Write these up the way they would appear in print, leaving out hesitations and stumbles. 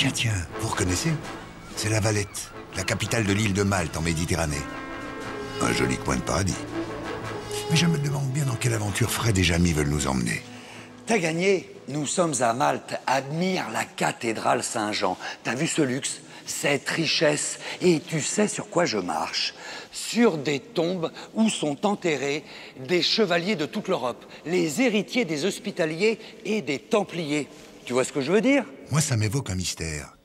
Tiens, vous reconnaissez? C'est La Valette, la capitale de l'île de Malte en Méditerranée. Un joli coin de paradis. Mais je me demande bien dans quelle aventure Fred et Jamie veulent nous emmener. T'as gagné. Nous sommes à Malte. Admire la cathédrale Saint-Jean. T'as vu ce luxe, cette richesse? Et tu sais sur quoi je marche? Sur des tombes où sont enterrés des chevaliers de toute l'Europe, les héritiers des Hospitaliers et des Templiers. Tu vois ce que je veux dire? Moi, ça m'évoque un mystère.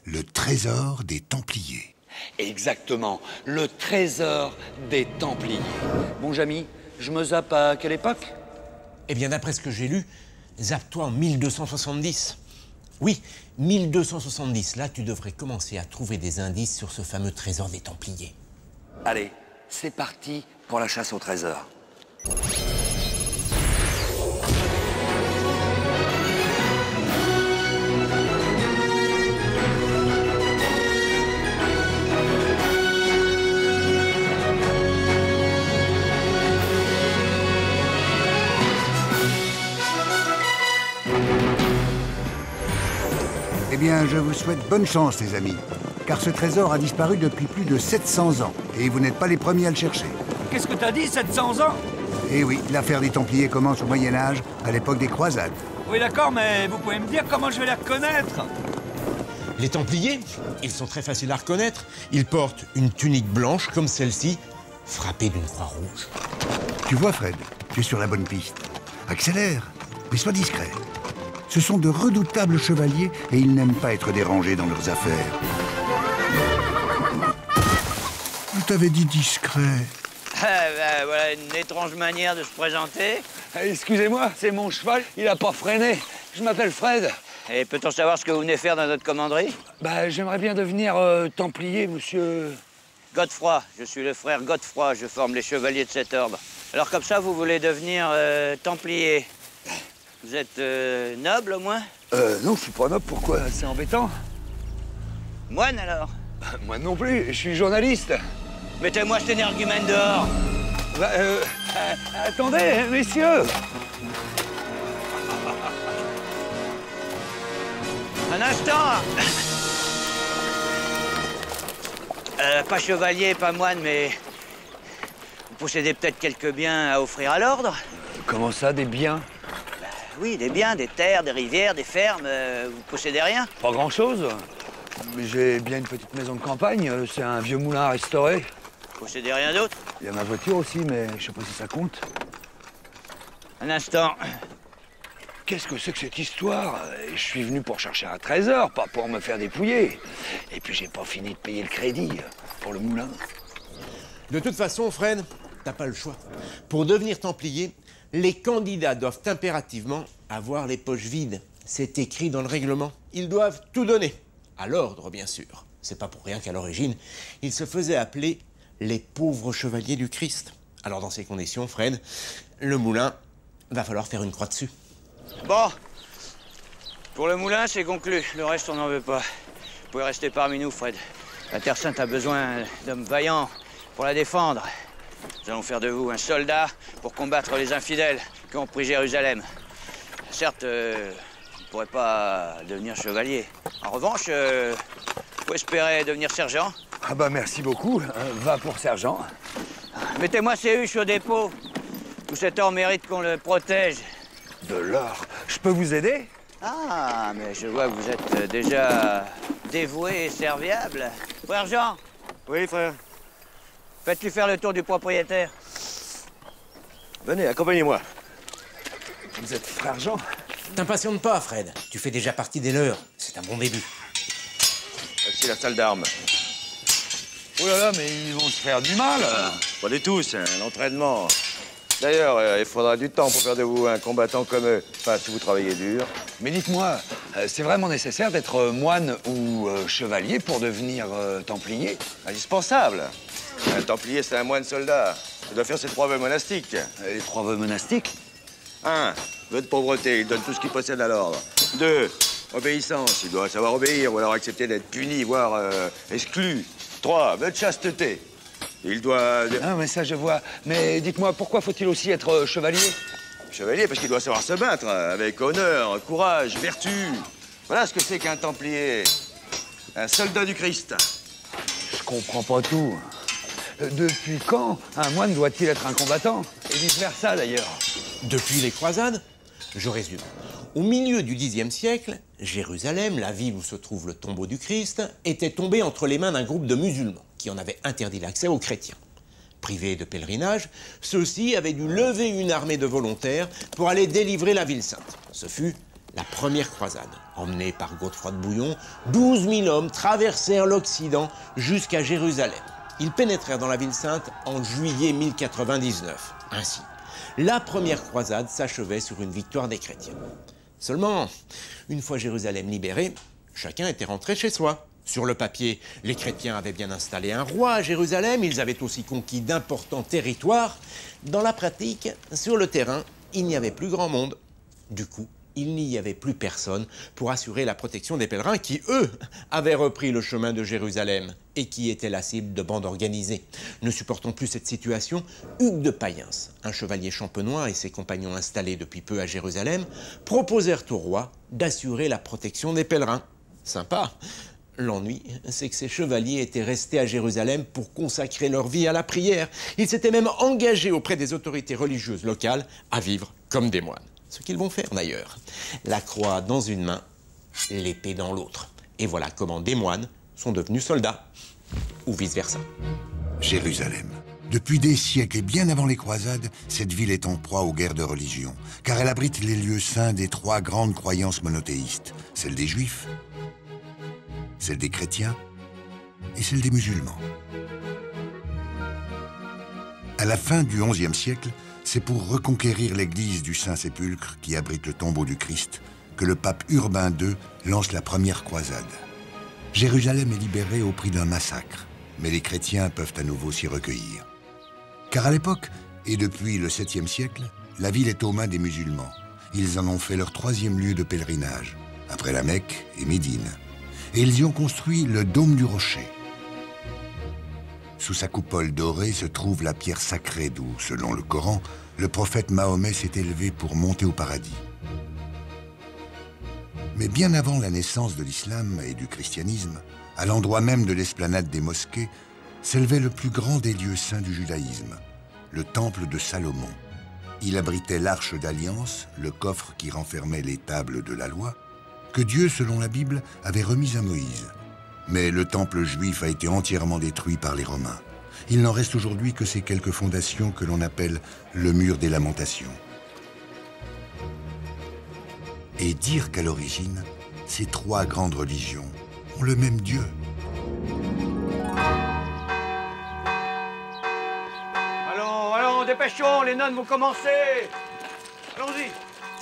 Le trésor des Templiers. Exactement, le trésor des Templiers. Bon, Jamie, je me zappe à quelle époque? Eh bien, d'après ce que j'ai lu, zappe-toi en 1270. Oui, 1270. Là, tu devrais commencer à trouver des indices sur ce fameux trésor des Templiers. Allez, c'est parti pour la chasse au trésor. Eh bien, je vous souhaite bonne chance, les amis. Car ce trésor a disparu depuis plus de 700 ans. Et vous n'êtes pas les premiers à le chercher. Qu'est-ce que t'as dit, 700 ans? Eh oui, l'affaire des Templiers commence au Moyen-Âge, à l'époque des croisades. Oui, d'accord, mais vous pouvez me dire comment je vais les reconnaître? Les Templiers, ils sont très faciles à reconnaître. Ils portent une tunique blanche comme celle-ci, frappée d'une croix rouge. Tu vois, Fred, tu es sur la bonne piste. Accélère, mais sois discret. Ce sont de redoutables chevaliers et ils n'aiment pas être dérangés dans leurs affaires. Je t'avais dit discret. Voilà une étrange manière de se présenter. Excusez-moi, c'est mon cheval, il a pas freiné. Je m'appelle Fred. Et peut-on savoir ce que vous venez faire dans notre commanderie? Bah, j'aimerais bien devenir Templier, monsieur... Godefroy, je suis le frère Godefroy, je forme les chevaliers de cet ordre. Alors comme ça, vous voulez devenir Templier. Vous êtes noble au moins? Non, je suis pas noble, pourquoi? C'est embêtant. Moine alors? Moi non plus, je suis journaliste. Mettez-moi cet énergumène dehors. Bah, attendez, messieurs. Un instant. Pas chevalier, pas moine, mais... Vous possédez peut-être quelques biens à offrir à l'ordre? Comment ça, des biens? Oui, des biens, des terres, des rivières, des fermes. Vous possédez rien? Pas grand-chose. J'ai bien une petite maison de campagne, c'est un vieux moulin à restaurer. Vous possédez rien d'autre? Il y a ma voiture aussi, mais je sais pas si ça compte. Un instant. Qu'est-ce que c'est que cette histoire? Je suis venu pour chercher un trésor, pas pour me faire dépouiller. Et puis j'ai pas fini de payer le crédit pour le moulin. De toute façon, Fred, t'as pas le choix. Pour devenir Templier, les candidats doivent impérativement avoir les poches vides. C'est écrit dans le règlement. Ils doivent tout donner. À l'ordre, bien sûr. C'est pas pour rien qu'à l'origine, ils se faisaient appeler les pauvres chevaliers du Christ. Alors dans ces conditions, Fred, le moulin, va falloir faire une croix dessus. Bon. Pour le moulin, c'est conclu. Le reste, on n'en veut pas. Vous pouvez rester parmi nous, Fred. La Terre Sainte a besoin d'hommes vaillants pour la défendre. Nous allons faire de vous un soldat pour combattre les infidèles qui ont pris Jérusalem. Certes, vous ne pourrez pas devenir chevalier. En revanche, vous espérez devenir sergent. Ah bah merci beaucoup, va pour sergent. Mettez-moi ces huches au dépôt. Tout cet or mérite qu'on le protège. De l'or, je peux vous aider? Ah, mais je vois que vous êtes déjà dévoué et serviable. Frère Jean. Oui, frère. Faites-lui faire le tour du propriétaire. Venez, accompagnez-moi. Vous êtes frère Jean? T'impatiente pas, Fred. Tu fais déjà partie des leurs. C'est un bon début. Voici la salle d'armes. Oh là là, mais ils vont se faire du mal. Pas du tout, c'est un entraînement. D'ailleurs, il faudra du temps pour faire de vous un combattant comme eux. Enfin, si vous travaillez dur. Mais dites-moi, c'est vraiment nécessaire d'être moine ou chevalier pour devenir templier? Indispensable. Un templier, c'est un moine soldat. Il doit faire ses 3 vœux monastiques. Les 3 vœux monastiques? 1. Vœu de pauvreté, il donne tout ce qu'il possède à l'ordre. 2. Obéissance, il doit savoir obéir ou alors accepter d'être puni, voire exclu. 3. Vœu de chasteté. Il doit... Ah, mais ça, je vois. Mais dites-moi, pourquoi faut-il aussi être chevalier? Chevalier, parce qu'il doit savoir se battre avec honneur, courage, vertu. Voilà ce que c'est qu'un Templier. Un soldat du Christ. Je comprends pas tout. Depuis quand un moine doit-il être un combattant? Et vice-versa, d'ailleurs. Depuis les croisades, je résume. Au milieu du Xe siècle, Jérusalem, la ville où se trouve le tombeau du Christ, était tombée entre les mains d'un groupe de musulmans qui en avaient interdit l'accès aux chrétiens. Privés de pèlerinage, ceux-ci avaient dû lever une armée de volontaires pour aller délivrer la ville sainte. Ce fut la première croisade. Emmenée par Godefroy de Bouillon, 12 000 hommes traversèrent l'Occident jusqu'à Jérusalem. Ils pénétrèrent dans la ville sainte en juillet 1099. Ainsi, la première croisade s'achevait sur une victoire des chrétiens. Seulement, une fois Jérusalem libérée, chacun était rentré chez soi. Sur le papier, les chrétiens avaient bien installé un roi à Jérusalem, ils avaient aussi conquis d'importants territoires. Dans la pratique, sur le terrain, il n'y avait plus grand monde. Du coup, il n'y avait plus personne pour assurer la protection des pèlerins qui, eux, avaient repris le chemin de Jérusalem et qui étaient la cible de bandes organisées. Ne supportant plus cette situation, Hugues de Payens, un chevalier champenois et ses compagnons installés depuis peu à Jérusalem, proposèrent au roi d'assurer la protection des pèlerins. Sympa. L'ennui, c'est que ces chevaliers étaient restés à Jérusalem pour consacrer leur vie à la prière. Ils s'étaient même engagés auprès des autorités religieuses locales à vivre comme des moines. Ce qu'ils vont faire d'ailleurs. La croix dans une main, l'épée dans l'autre. Et voilà comment des moines sont devenus soldats. Ou vice-versa. Jérusalem. Depuis des siècles et bien avant les croisades, cette ville est en proie aux guerres de religion, car elle abrite les lieux saints des trois grandes croyances monothéistes, celle des Juifs, celle des chrétiens et celle des musulmans. À la fin du XIe siècle, c'est pour reconquérir l'église du Saint-Sépulcre qui abrite le tombeau du Christ que le pape Urbain II lance la première croisade. Jérusalem est libérée au prix d'un massacre, mais les chrétiens peuvent à nouveau s'y recueillir. Car à l'époque, et depuis le 7e siècle, la ville est aux mains des musulmans. Ils en ont fait leur troisième lieu de pèlerinage, après la Mecque et Médine. Et ils y ont construit le Dôme du Rocher. Sous sa coupole dorée se trouve la pierre sacrée d'où, selon le Coran, le prophète Mahomet s'est élevé pour monter au paradis. Mais bien avant la naissance de l'islam et du christianisme, à l'endroit même de l'esplanade des mosquées, s'élevait le plus grand des lieux saints du judaïsme, le temple de Salomon. Il abritait l'arche d'alliance, le coffre qui renfermait les tables de la loi, que Dieu, selon la Bible, avait remis à Moïse. Mais le temple juif a été entièrement détruit par les Romains. Il n'en reste aujourd'hui que ces quelques fondations que l'on appelle le mur des lamentations. Et dire qu'à l'origine, ces trois grandes religions ont le même Dieu. Allons, dépêchons, les nonnes vont commencer. Allons-y.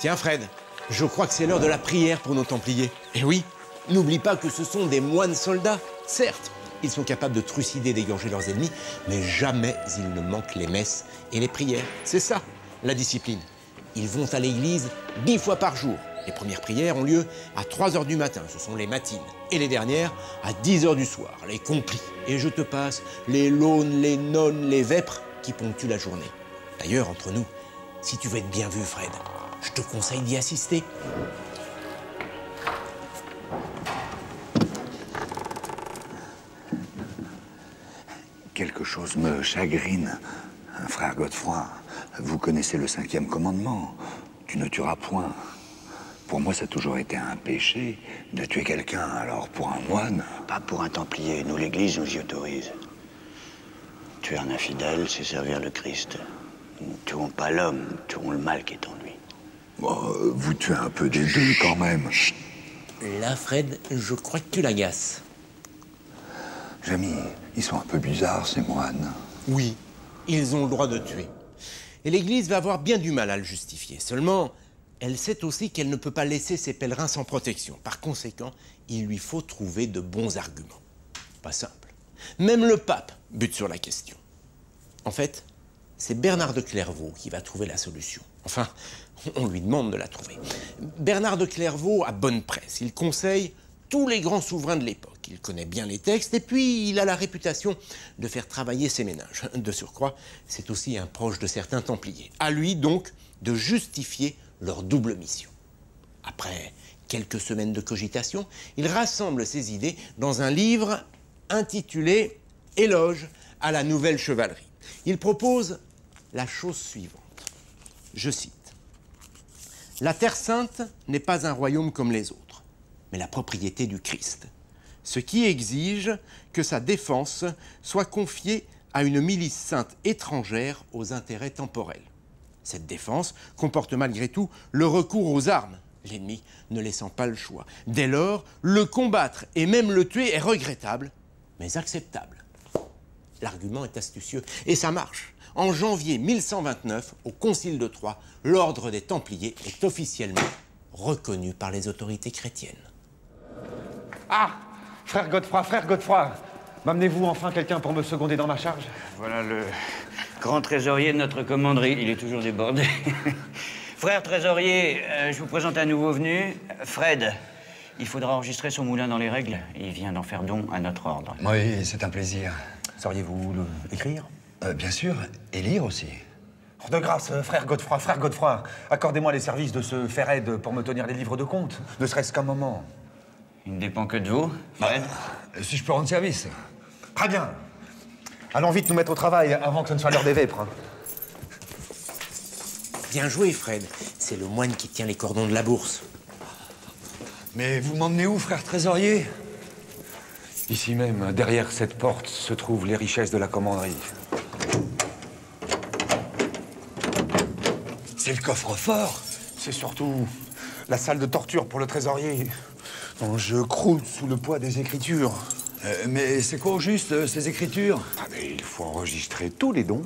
Tiens Fred, je crois que c'est l'heure de la prière pour nos Templiers. Et oui, n'oublie pas que ce sont des moines soldats. Certes, ils sont capables de trucider et d'égorger leurs ennemis, mais jamais ils ne manquent les messes et les prières. C'est ça, la discipline. Ils vont à l'église 10 fois par jour. Les premières prières ont lieu à 3 h du matin, ce sont les matines. Et les dernières à 10 h du soir, les complis. Et je te passe les launes, les nonnes, les vêpres qui ponctuent la journée. D'ailleurs, entre nous, si tu veux être bien vu, Fred, je te conseille d'y assister. Quelque chose me chagrine, frère Godefroy. Vous connaissez le 5e commandement. Tu ne tueras point. Pour moi, ça a toujours été un péché de tuer quelqu'un. Alors, pour un moine... Pas pour un Templier. Nous, l'Église, nous y autorise. Tuer un infidèle, c'est servir le Christ. Nous ne tuons pas l'homme, nous tuons le mal qui est en lui. Bon, vous tuez un peu des deux, quand même. Chut. Là, Fred, je crois que tu l'agaces. Jamy, ils sont un peu bizarres, ces moines. Oui, ils ont le droit de tuer. Et l'Église va avoir bien du mal à le justifier. Seulement, elle sait aussi qu'elle ne peut pas laisser ses pèlerins sans protection. Par conséquent, il lui faut trouver de bons arguments. Pas simple. Même le pape bute sur la question. En fait, c'est Bernard de Clairvaux qui va trouver la solution. Enfin, on lui demande de la trouver. Bernard de Clairvaux a bonne presse. Il conseille tous les grands souverains de l'époque. Il connaît bien les textes et puis il a la réputation de faire travailler ses ménages. De surcroît, c'est aussi un proche de certains Templiers. À lui donc de justifier leur double mission. Après quelques semaines de cogitation, il rassemble ses idées dans un livre intitulé « Éloge à la nouvelle chevalerie ». Il propose la chose suivante, je cite. « La Terre Sainte n'est pas un royaume comme les autres, mais la propriété du Christ, ce qui exige que sa défense soit confiée à une milice sainte étrangère aux intérêts temporels. Cette défense comporte malgré tout le recours aux armes, l'ennemi ne laissant pas le choix. Dès lors, le combattre et même le tuer est regrettable, mais acceptable. » L'argument est astucieux et ça marche. En janvier 1129, au Concile de Troyes, l'ordre des Templiers est officiellement reconnu par les autorités chrétiennes. Ah, frère Godefroy, m'amenez-vous enfin quelqu'un pour me seconder dans ma charge? Voilà le grand trésorier de notre commanderie. Il est toujours débordé. Frère trésorier, je vous présente un nouveau venu, Fred. Il faudra enregistrer son moulin dans les règles. Il vient d'en faire don à notre ordre. Oui, c'est un plaisir. Sauriez-vous écrire? Bien sûr, et lire aussi. De grâce, frère Godefroy, accordez-moi les services de ce Ferred pour me tenir les livres de compte, ne serait-ce qu'un moment. Il ne dépend que de vous, Fred. Si je peux rendre service. Très bien. Allons vite nous mettre au travail avant que ce ne soit l'heure des vêpres. Bien joué, Fred. C'est le moine qui tient les cordons de la bourse. Mais vous m'emmenez où, frère trésorier? Ici même, derrière cette porte, se trouvent les richesses de la commanderie. C'est le coffre-fort. C'est surtout la salle de torture pour le trésorier, dont je croule sous le poids des écritures. Mais c'est quoi au juste, ces écritures? Mais il faut enregistrer tous les dons,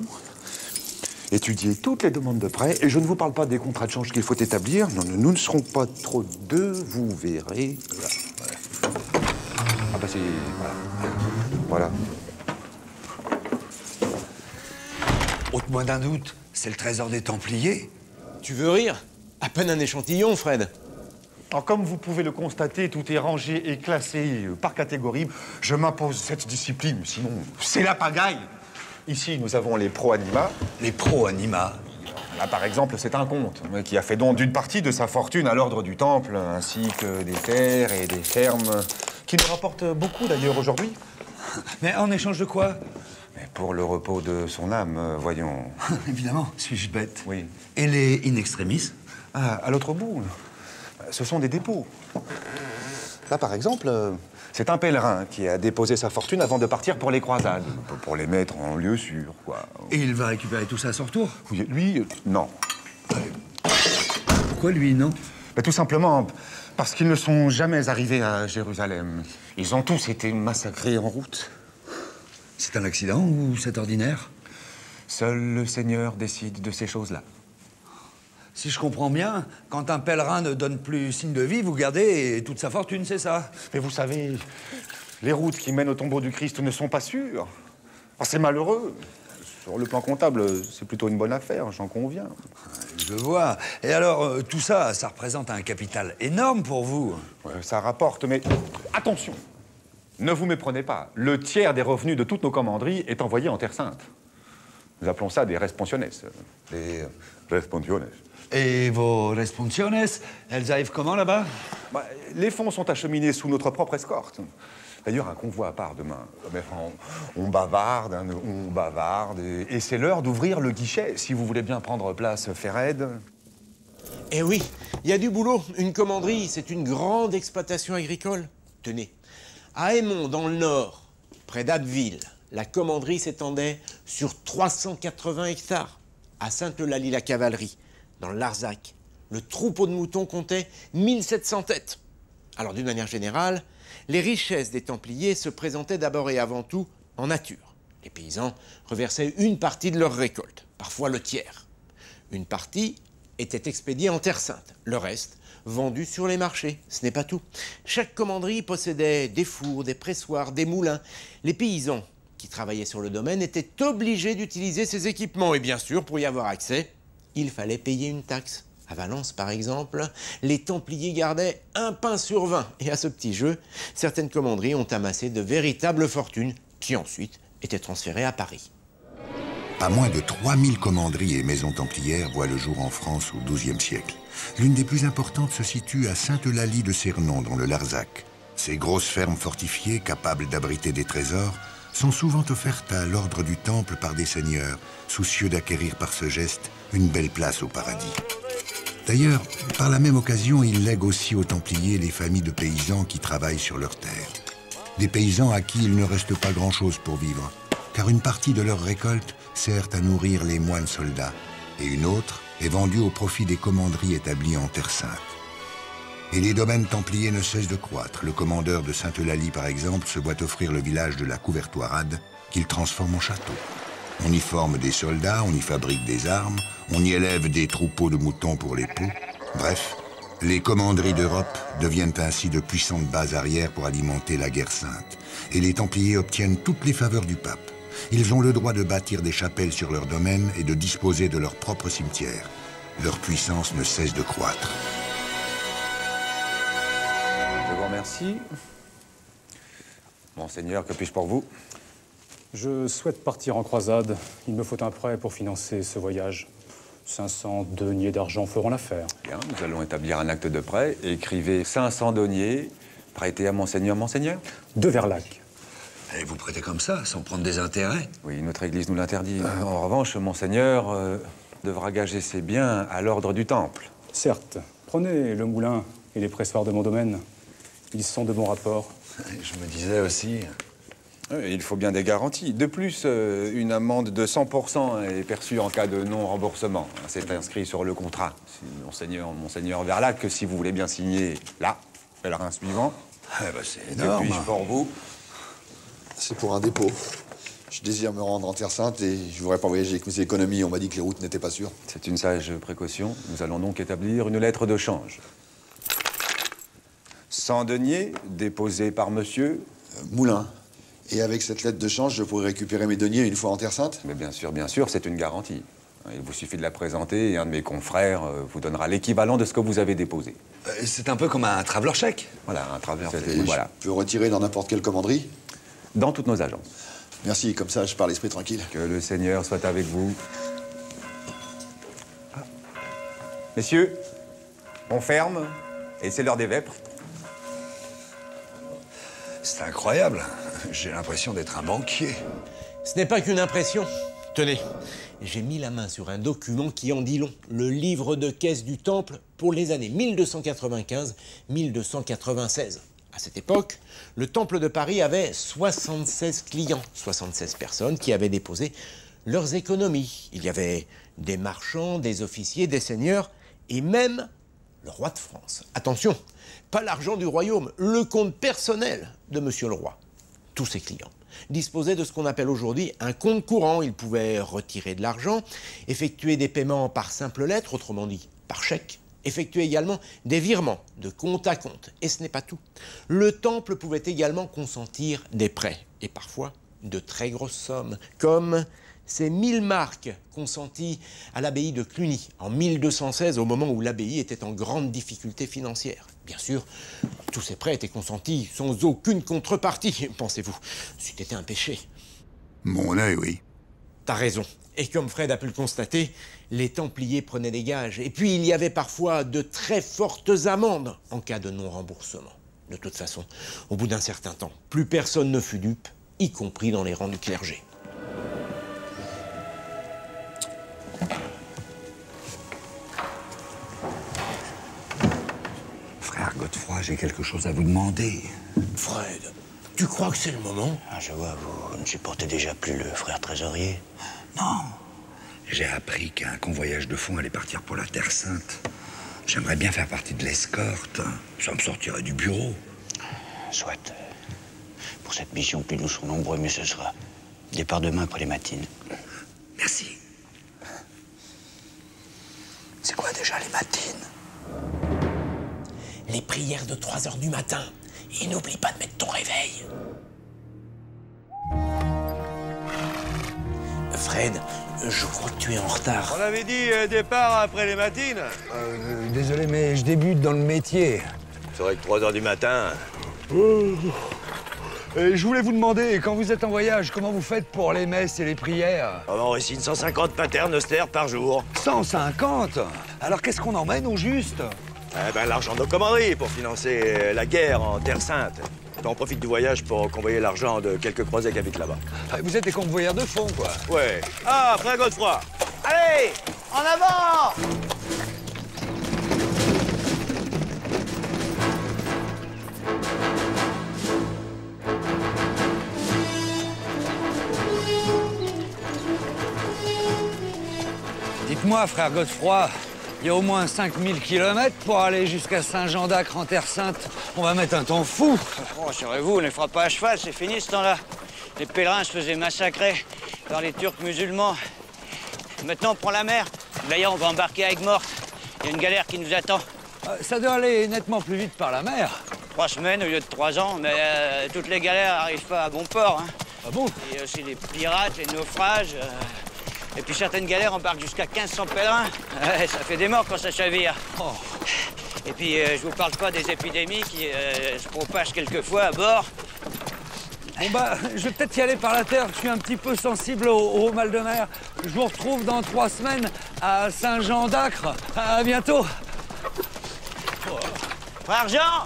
étudier toutes les demandes de prêt, et je ne vous parle pas des contrats de change qu'il faut établir. Non, nous ne serons pas trop deux, vous verrez. Voilà. Ah bah c'est... Voilà. Ôte-moi d'un doute, c'est le trésor des Templiers? Tu veux rire? À peine un échantillon, Fred. Alors, comme vous pouvez le constater, tout est rangé et classé par catégorie. Je m'impose cette discipline, sinon c'est la pagaille. Ici, nous avons les pro-anima. Les pro-anima? Là, par exemple, c'est un comte qui a fait don d'une partie de sa fortune à l'ordre du Temple, ainsi que des terres et des fermes, qui nous rapportent beaucoup d'ailleurs aujourd'hui. Mais en échange de quoi? Mais pour le repos de son âme, voyons. Évidemment, suis-je bête? Oui. Et les in extremis? Ah, à l'autre bout, ce sont des dépôts. Là, par exemple, c'est un pèlerin qui a déposé sa fortune avant de partir pour les croisades, pour les mettre en lieu sûr, quoi. Et il va récupérer tout ça à son retour? Oui, lui, non. Pourquoi lui, non? Ben, tout simplement parce qu'ils ne sont jamais arrivés à Jérusalem. Ils ont tous été massacrés en route. C'est un accident ou c'est ordinaire? Seul le Seigneur décide de ces choses-là. Si je comprends bien, quand un pèlerin ne donne plus signe de vie, vous gardez toute sa fortune, c'est ça? Mais vous savez, les routes qui mènent au tombeau du Christ ne sont pas sûres. Oh, c'est malheureux. Sur le plan comptable, c'est plutôt une bonne affaire, j'en conviens. Je vois. Et alors, tout ça, ça représente un capital énorme pour vous. Ouais, ça rapporte, mais attention, ne vous méprenez pas. Le tiers des revenus de toutes nos commanderies est envoyé en Terre Sainte. Nous appelons ça des responsiones. Des responsiones. Et vos responsiones, elles arrivent comment là-bas? Bah, les fonds sont acheminés sous notre propre escorte. D'ailleurs, un convoi part demain. Mais enfin, on bavarde, et c'est l'heure d'ouvrir le guichet, si vous voulez bien prendre place, Ferred. Eh oui, il y a du boulot. Une commanderie, c'est une grande exploitation agricole. Tenez, à Aimont, dans le nord, près d'Abbeville, la commanderie s'étendait sur 380 hectares. À Sainte-Eulalie-la-Cavalerie, dans le Larzac, le troupeau de moutons comptait 1700 têtes. Alors, d'une manière générale, les richesses des Templiers se présentaient d'abord et avant tout en nature. Les paysans reversaient une partie de leur récolte, parfois le tiers. Une partie était expédiée en Terre Sainte, le reste vendu sur les marchés. Ce n'est pas tout. Chaque commanderie possédait des fours, des pressoirs, des moulins. Les paysans qui travaillaient sur le domaine étaient obligés d'utiliser ces équipements. Et bien sûr, pour y avoir accès, il fallait payer une taxe. À Valence, par exemple, les Templiers gardaient un pain sur 20. Et à ce petit jeu, certaines commanderies ont amassé de véritables fortunes qui ensuite étaient transférées à Paris. Pas moins de 3000 commanderies et maisons templières voient le jour en France au XIIe siècle. L'une des plus importantes se situe à Sainte-Eulalie de Cernon, dans le Larzac. Ces grosses fermes fortifiées, capables d'abriter des trésors, sont souvent offertes à l'ordre du Temple par des seigneurs, soucieux d'acquérir par ce geste une belle place au paradis. D'ailleurs, par la même occasion, ils lèguent aussi aux Templiers les familles de paysans qui travaillent sur leurs terres. Des paysans à qui il ne reste pas grand-chose pour vivre, car une partie de leur récolte sert à nourrir les moines soldats, et une autre est vendue au profit des commanderies établies en Terre Sainte. Et les domaines templiers ne cessent de croître. Le commandeur de Sainte-Eulalie, par exemple, se voit offrir le village de la Couvertoirade, qu'il transforme en château. On y forme des soldats, on y fabrique des armes, on y élève des troupeaux de moutons pour les poux. Bref, les commanderies d'Europe deviennent ainsi de puissantes bases arrières pour alimenter la guerre sainte. Et les Templiers obtiennent toutes les faveurs du pape. Ils ont le droit de bâtir des chapelles sur leur domaine et de disposer de leur propre cimetière. Leur puissance ne cesse de croître. Je vous remercie. Monseigneur, que puis-je pour vous? Je souhaite partir en croisade. Il me faut un prêt pour financer ce voyage. 500 deniers d'argent feront l'affaire. Bien, nous allons établir un acte de prêt. Écrivez 500 deniers, prêtés à Monseigneur. Monseigneur? De Verlac. Et vous prêtez comme ça, sans prendre des intérêts? Oui, notre Église nous l'interdit. En revanche, Monseigneur devra gager ses biens à l'ordre du Temple. Certes, prenez le moulin et les pressoirs de mon domaine. Ils sont de bon rapport. Je me disais aussi... Il faut bien des garanties. De plus, une amende de 100% est perçue en cas de non-remboursement. C'est inscrit sur le contrat. Monseigneur Verlac, que si vous voulez bien signer là, pèlerin suivant. Eh ben, c'est énorme. Que puis-je pour vous? C'est pour un dépôt. Je désire me rendre en Terre Sainte et je voudrais pas voyager avec mes économies. On m'a dit que les routes n'étaient pas sûres. C'est une sage précaution. Nous allons donc établir une lettre de change. 100 deniers déposés par monsieur... Moulin. Et avec cette lettre de change, je pourrais récupérer mes deniers une fois en Terre Sainte? Mais bien sûr, c'est une garantie. Il vous suffit de la présenter et un de mes confrères vous donnera l'équivalent de ce que vous avez déposé. C'est un peu comme un traveler chèque. Voilà, un traveler chèque. Voilà. Je peux retirer dans n'importe quelle commanderie? Dans toutes nos agences. Merci, comme ça je pars l'esprit tranquille. Que le Seigneur soit avec vous. Messieurs, on ferme et c'est l'heure des vêpres. C'est incroyable. J'ai l'impression d'être un banquier. Ce n'est pas qu'une impression. Tenez, j'ai mis la main sur un document qui en dit long. Le livre de caisse du Temple pour les années 1295-1296. À cette époque, le Temple de Paris avait 76 clients, 76 personnes qui avaient déposé leurs économies. Il y avait des marchands, des officiers, des seigneurs et même le roi de France. Attention, pas l'argent du royaume, le compte personnel de monsieur le roi. Tous ses clients disposaient de ce qu'on appelle aujourd'hui un compte courant. Ils pouvaient retirer de l'argent, effectuer des paiements par simple lettre, autrement dit par chèque, effectuer également des virements de compte à compte. Et ce n'est pas tout. Le Temple pouvait également consentir des prêts, et parfois de très grosses sommes, comme ces 1000 marques consenties à l'abbaye de Cluny en 1216, au moment où l'abbaye était en grande difficulté financière. Bien sûr, tous ces prêts étaient consentis sans aucune contrepartie, pensez-vous. C'était un péché. Mon œil, oui. T'as raison. Et comme Fred a pu le constater, les Templiers prenaient des gages. Et puis, il y avait parfois de très fortes amendes en cas de non-remboursement. De toute façon, au bout d'un certain temps, plus personne ne fut dupe, y compris dans les rangs du clergé. Frère Godefroy, j'ai quelque chose à vous demander. Fred, tu crois que c'est le moment? Ah, je vois, vous ne supportez déjà plus le frère trésorier. Non. J'ai appris qu'un convoyage de fonds allait partir pour la Terre Sainte. J'aimerais bien faire partie de l'escorte. Ça me sortirait du bureau. Soit. Pour cette mission, plus nous serons nombreux, mieux ce sera. Départ demain après les matines. Merci. C'est quoi déjà les matines? Les prières de 3 heures du matin. Et n'oublie pas de mettre ton réveil. Fred, je crois que tu es en retard. On avait dit départ après les matines. Désolé, mais je débute dans le métier. C'est vrai que 3 heures du matin. Je voulais vous demander, quand vous êtes en voyage, comment vous faites pour les messes et les prières? Alors, on récite 150 paternes austères par jour. 150? Alors qu'est-ce qu'on emmène au juste? Eh ben, l'argent de nos commanderies pour financer la guerre en Terre Sainte. On profite du voyage pour convoyer l'argent de quelques croisés qui habitent là-bas. Vous êtes des convoyeurs de fonds, quoi. Ouais. Ah, frère Godefroy! Allez, en avant! Dites-moi, frère Godefroy, il y a au moins 5000 km pour aller jusqu'à Saint-Jean-d'Acre en Terre Sainte. On va mettre un temps fou. Oh, rassurez-vous, on ne les fera pas à cheval, c'est fini ce temps-là. Les pèlerins se faisaient massacrer par les Turcs musulmans. Maintenant, on prend la mer. D'ailleurs, on va embarquer à Aigues-Mortes. Il y a une galère qui nous attend. Ça doit aller nettement plus vite par la mer. 3 semaines au lieu de 3 ans, mais toutes les galères n'arrivent pas à bon port. Hein. Ah bon? Il y a aussi les pirates, les naufrages. Et puis certaines galères embarquent jusqu'à 1500 pèlerins. Ouais, ça fait des morts quand ça chavire. Oh. Et puis, je vous parle pas des épidémies qui se propagent quelquefois à bord. Bon bah, je vais peut-être y aller par la terre. Je suis un petit peu sensible au mal de mer. Je vous retrouve dans 3 semaines à Saint-Jean-d'Acre. À bientôt. Frère Jean,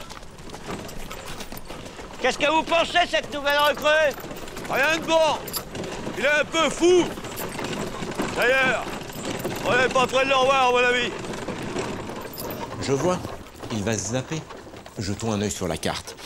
qu'est-ce que vous pensez de cette nouvelle recrue? Rien de bon! Il est un peu fou! D'ailleurs, on n'est pas près de le revoir, à mon avis. Je vois, il va se zapper. Jetons un œil sur la carte.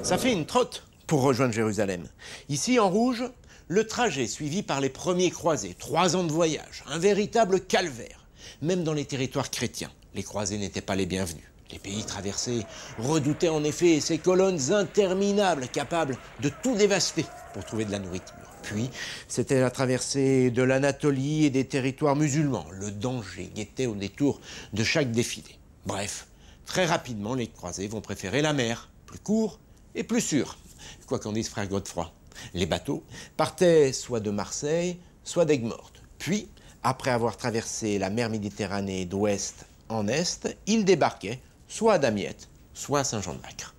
Ça fait une trotte pour rejoindre Jérusalem. Ici, en rouge, le trajet suivi par les premiers croisés. 3 ans de voyage, un véritable calvaire. Même dans les territoires chrétiens, les croisés n'étaient pas les bienvenus. Les pays traversés redoutaient en effet ces colonnes interminables capables de tout dévaster pour trouver de la nourriture. Puis, c'était la traversée de l'Anatolie et des territoires musulmans. Le danger guettait au détour de chaque défilé. Bref, très rapidement, les croisés vont préférer la mer, plus court et plus sûr. Quoi qu'en dise frère Godefroy, les bateaux partaient soit de Marseille, soit d'Aigues-Mortes. Puis, après avoir traversé la mer Méditerranée d'ouest en est, ils débarquaient soit à Damiette, soit à Saint-Jean-d'Acre.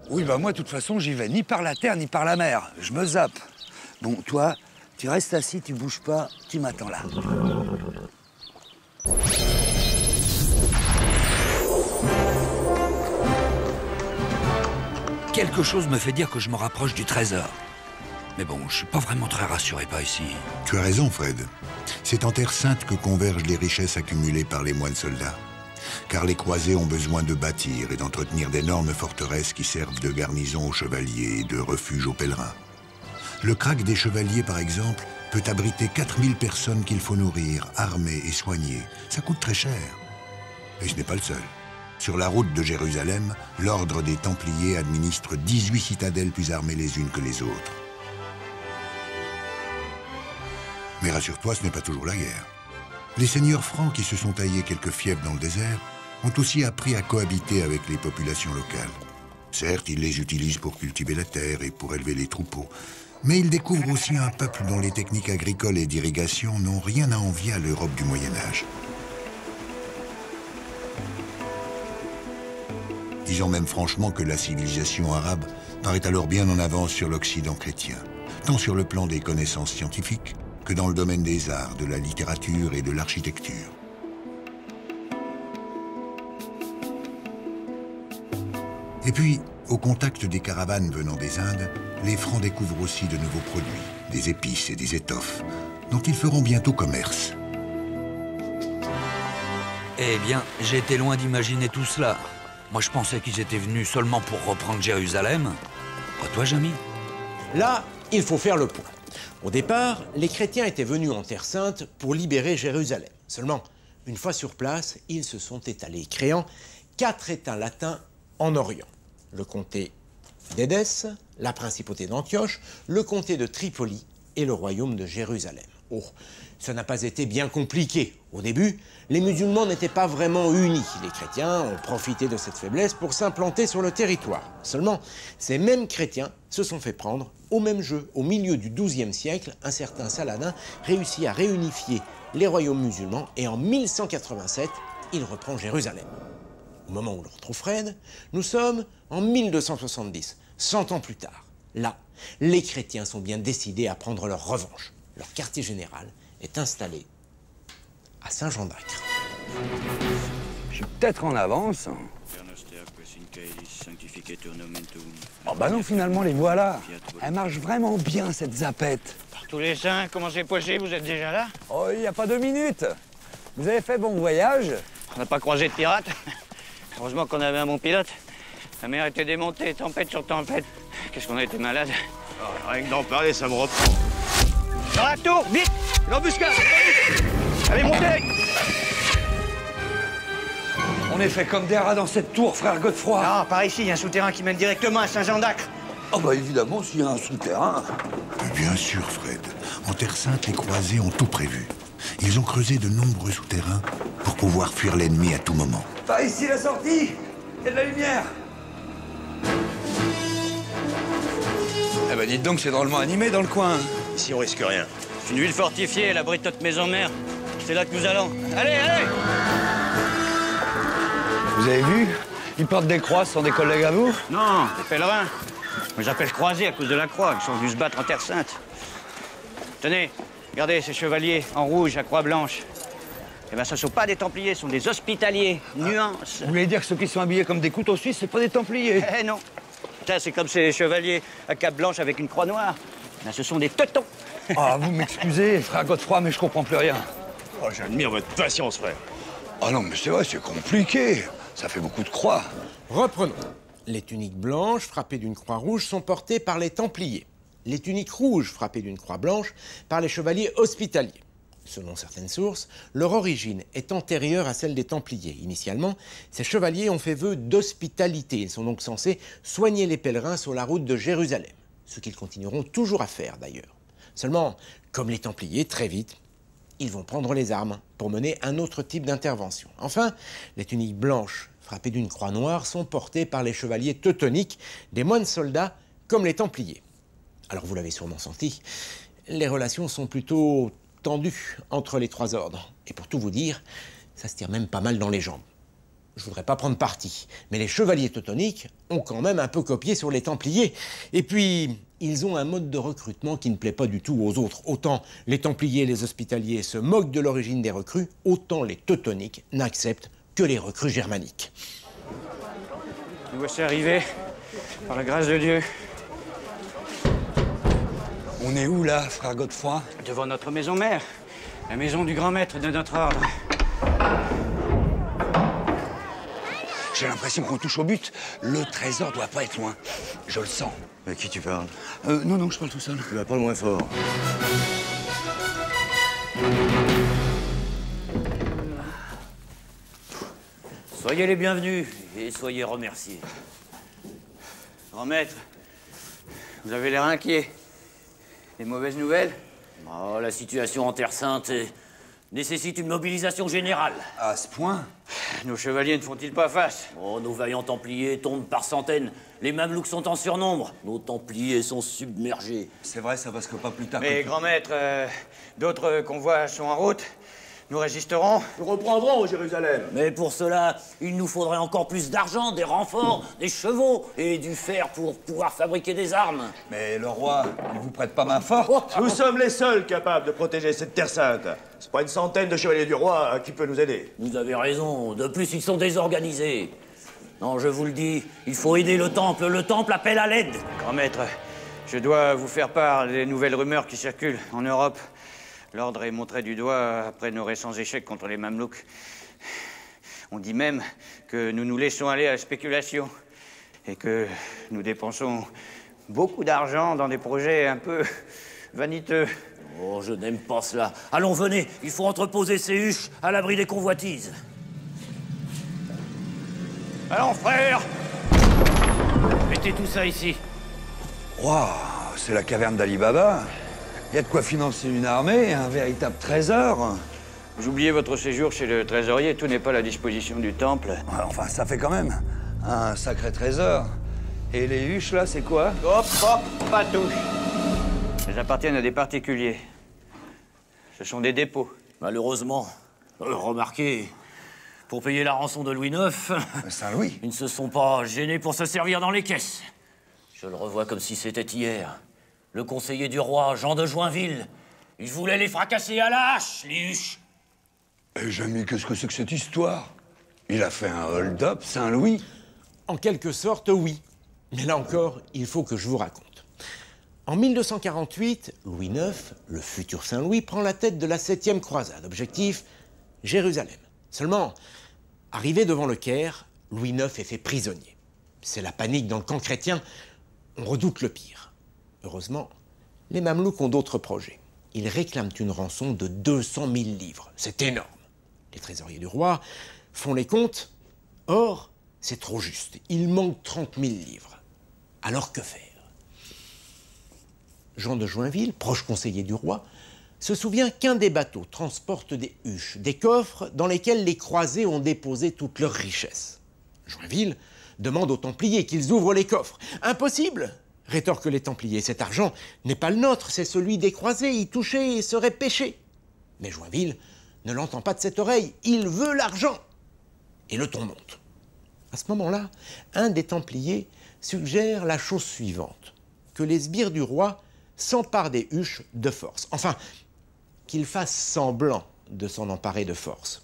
Oui, bah moi, de toute façon, j'y vais ni par la terre, ni par la mer. Je me zappe. Bon, toi, tu restes assis, tu bouges pas, tu m'attends là. Quelque chose me fait dire que je me rapproche du trésor. Mais bon, je suis pas vraiment très rassuré par ici. Tu as raison, Fred. C'est en Terre Sainte que convergent les richesses accumulées par les moines soldats. Car les croisés ont besoin de bâtir et d'entretenir d'énormes forteresses qui servent de garnison aux chevaliers et de refuge aux pèlerins. Le krach des chevaliers, par exemple, peut abriter 4000 personnes qu'il faut nourrir, armer et soigner. Ça coûte très cher. Et ce n'est pas le seul. Sur la route de Jérusalem, l'ordre des Templiers administre 18 citadelles plus armées les unes que les autres. Mais rassure-toi, ce n'est pas toujours la guerre. Les seigneurs francs qui se sont taillés quelques fiefs dans le désert ont aussi appris à cohabiter avec les populations locales. Certes, ils les utilisent pour cultiver la terre et pour élever les troupeaux, mais ils découvrent aussi un peuple dont les techniques agricoles et d'irrigation n'ont rien à envier à l'Europe du Moyen-Âge. Disons même franchement que la civilisation arabe paraît alors bien en avance sur l'Occident chrétien, tant sur le plan des connaissances scientifiques que dans le domaine des arts, de la littérature et de l'architecture. Et puis, au contact des caravanes venant des Indes, les Francs découvrent aussi de nouveaux produits, des épices et des étoffes, dont ils feront bientôt commerce. Eh bien, j'étais loin d'imaginer tout cela. Moi, je pensais qu'ils étaient venus seulement pour reprendre Jérusalem. Pas toi, Jamy? Là, il faut faire le point. Au départ, les chrétiens étaient venus en Terre Sainte pour libérer Jérusalem. Seulement, une fois sur place, ils se sont étalés, créant 4 États latins en Orient. Le comté d'Édesse, la principauté d'Antioche, le comté de Tripoli et le royaume de Jérusalem. Oh, ça n'a pas été bien compliqué. Au début, les musulmans n'étaient pas vraiment unis. Les chrétiens ont profité de cette faiblesse pour s'implanter sur le territoire. Seulement, ces mêmes chrétiens se sont fait prendre au même jeu. Au milieu du XIIe siècle, un certain Saladin réussit à réunifier les royaumes musulmans et en 1187, il reprend Jérusalem. Au moment où l'on retrouve Fred, nous sommes en 1270, 100 ans plus tard. Là, les chrétiens sont bien décidés à prendre leur revanche. Leur quartier général est installé à Saint-Jean-d'Acre. Je suis peut-être en avance. Oh bah non, finalement, les voilà. Elle marche vraiment bien, cette zapette. Tous les saints, comment c'est possible? Vous êtes déjà là? Oh, il n'y a pas 2 minutes. Vous avez fait bon voyage? On n'a pas croisé de pirates. Heureusement qu'on avait un bon pilote. La mer était démontée, tempête sur tempête. Qu'est-ce qu'on a été malade. Oh, rien que d'en parler, ça me reprend. Dans la tour, vite! L'embuscade! Allez, montez! On est fait comme des rats dans cette tour, frère Godefroy. Non, par ici, il y a un souterrain qui mène directement à Saint-Jean-d'Acre. Oh bah évidemment, s'il y a un souterrain. Bien sûr, Fred. En Terre Sainte, les croisés ont tout prévu. Ils ont creusé de nombreux souterrains pour pouvoir fuir l'ennemi à tout moment. Par ici, la sortie. Il y a de la lumière. Eh ben dites donc, c'est drôlement animé dans le coin. Ici, on risque rien. C'est une ville fortifiée, à l'abri de notre maison mère. C'est là que nous allons. Allez, allez! Vous avez vu? Ils portent des croix, ce sont des collègues à vous? Non, des pèlerins. On les appelle croisés à cause de la croix. Ils sont venus se battre en Terre Sainte. Tenez, regardez ces chevaliers en rouge à croix blanche. Eh ben, ce ne sont pas des Templiers, ce sont des hospitaliers. Nuance. Vous voulez dire que ceux qui sont habillés comme des couteaux suisses, c'est pas des Templiers? Eh non. Ça, c'est comme ces chevaliers à cape blanche avec une croix noire. Là, ce sont des teutons. Ah, vous m'excusez, frère Godefroy, mais je comprends plus rien. Oh, j'admire votre patience, frère. Ah non, mais c'est vrai, c'est compliqué. Ça fait beaucoup de croix. Reprenons. Les tuniques blanches frappées d'une croix rouge sont portées par les Templiers. Les tuniques rouges frappées d'une croix blanche par les chevaliers hospitaliers. Selon certaines sources, leur origine est antérieure à celle des Templiers. Initialement, ces chevaliers ont fait vœu d'hospitalité. Ils sont donc censés soigner les pèlerins sur la route de Jérusalem. Ce qu'ils continueront toujours à faire, d'ailleurs. Seulement, comme les Templiers, très vite, ils vont prendre les armes pour mener un autre type d'intervention. Enfin, les tuniques blanches frappées d'une croix noire sont portées par les chevaliers teutoniques, des moines soldats comme les Templiers. Alors vous l'avez sûrement senti, les relations sont plutôt tendues entre les 3 ordres. Et pour tout vous dire, ça se tire même pas mal dans les jambes. Je voudrais pas prendre parti, mais les chevaliers teutoniques ont quand même un peu copié sur les Templiers. Et puis, ils ont un mode de recrutement qui ne plaît pas du tout aux autres. Autant les Templiers et les Hospitaliers se moquent de l'origine des recrues, autant les teutoniques n'acceptent que les recrues germaniques. Nous voici arrivés, par la grâce de Dieu. On est où, là, frère Godefroy? Devant notre maison mère, la maison du grand maître de notre ordre. J'ai l'impression qu'on touche au but. Le trésor doit pas être loin. Je le sens. Mais qui tu parles? Non, je parle tout seul. Tu vas parler moins fort. Soyez les bienvenus et soyez remerciés. Grand maître, vous avez l'air inquiet. Des mauvaises nouvelles? Oh, la situation en Terre Sainte nécessite une mobilisation générale. À ce point? Nos chevaliers ne font-ils pas face? Oh, nos vaillants Templiers tombent par centaines. Les Mamelouks sont en surnombre. Nos Templiers sont submergés. C'est vrai, ça, parce que pas plus tard Mais, que... grand maître, d'autres convois sont en route. Nous résisterons. Nous reprendrons Jérusalem. Mais pour cela, il nous faudrait encore plus d'argent, des renforts, des chevaux et du fer pour pouvoir fabriquer des armes. Mais le roi, il vous prête pas main forte? Nous sommes les seuls capables de protéger cette Terre Sainte. C'est pas une centaine de chevaliers du roi qui peut nous aider. Vous avez raison. De plus, ils sont désorganisés. Non, je vous le dis, il faut aider le temple. Le temple appelle à l'aide. Grand maître, je dois vous faire part des nouvelles rumeurs qui circulent en Europe. L'ordre est montré du doigt après nos récents échecs contre les Mamelouks. On dit même que nous nous laissons aller à la spéculation et que nous dépensons beaucoup d'argent dans des projets un peu vaniteux. Oh, je n'aime pas cela. Allons, venez, il faut entreposer ces huches à l'abri des convoitises. Allons, frères! Mettez tout ça ici. Waouh, c'est la caverne d'Ali Baba. Il y a de quoi financer une armée, un véritable trésor. Vous oubliez votre séjour chez le trésorier, tout n'est pas à la disposition du temple. Ouais, enfin, ça fait quand même un sacré trésor. Et les huches, là, c'est quoi? Hop, hop, pas touche. Elles appartiennent à des particuliers. Ce sont des dépôts. Malheureusement, remarquez, pour payer la rançon de Louis IX, Saint-Louis. ils ne se sont pas gênés pour se servir dans les caisses. Je le revois comme si c'était hier. Le conseiller du roi, Jean de Joinville. Il voulait les fracasser à la hache, les huches. Eh, Jamy, qu'est-ce que c'est que cette histoire? Il a fait un hold-up, Saint-Louis? En quelque sorte, oui. Mais là encore, il faut que je vous raconte. En 1248, Louis IX, le futur Saint-Louis, prend la tête de la 7e croisade. Objectif, Jérusalem. Seulement, arrivé devant le Caire, Louis IX est fait prisonnier. C'est la panique dans le camp chrétien. On redoute le pire. Heureusement, les Mamelouks ont d'autres projets. Ils réclament une rançon de 200 000 livres. C'est énorme. Les trésoriers du roi font les comptes. Or, c'est trop juste. Il manque 30 000 livres. Alors que faire? Jean de Joinville, proche conseiller du roi, se souvient qu'un des bateaux transporte des huches, des coffres dans lesquels les croisés ont déposé toutes leurs richesses. Joinville demande aux Templiers qu'ils ouvrent les coffres. Impossible, rétorquent les Templiers. Cet argent n'est pas le nôtre, c'est celui des croisés. Y toucher serait péché. Mais Joinville ne l'entend pas de cette oreille. Il veut l'argent. Et le ton monte. À ce moment-là, un des Templiers suggère la chose suivante, que les sbires du roi s'emparent des huches de force. Enfin, qu'ils fassent semblant de s'en emparer de force.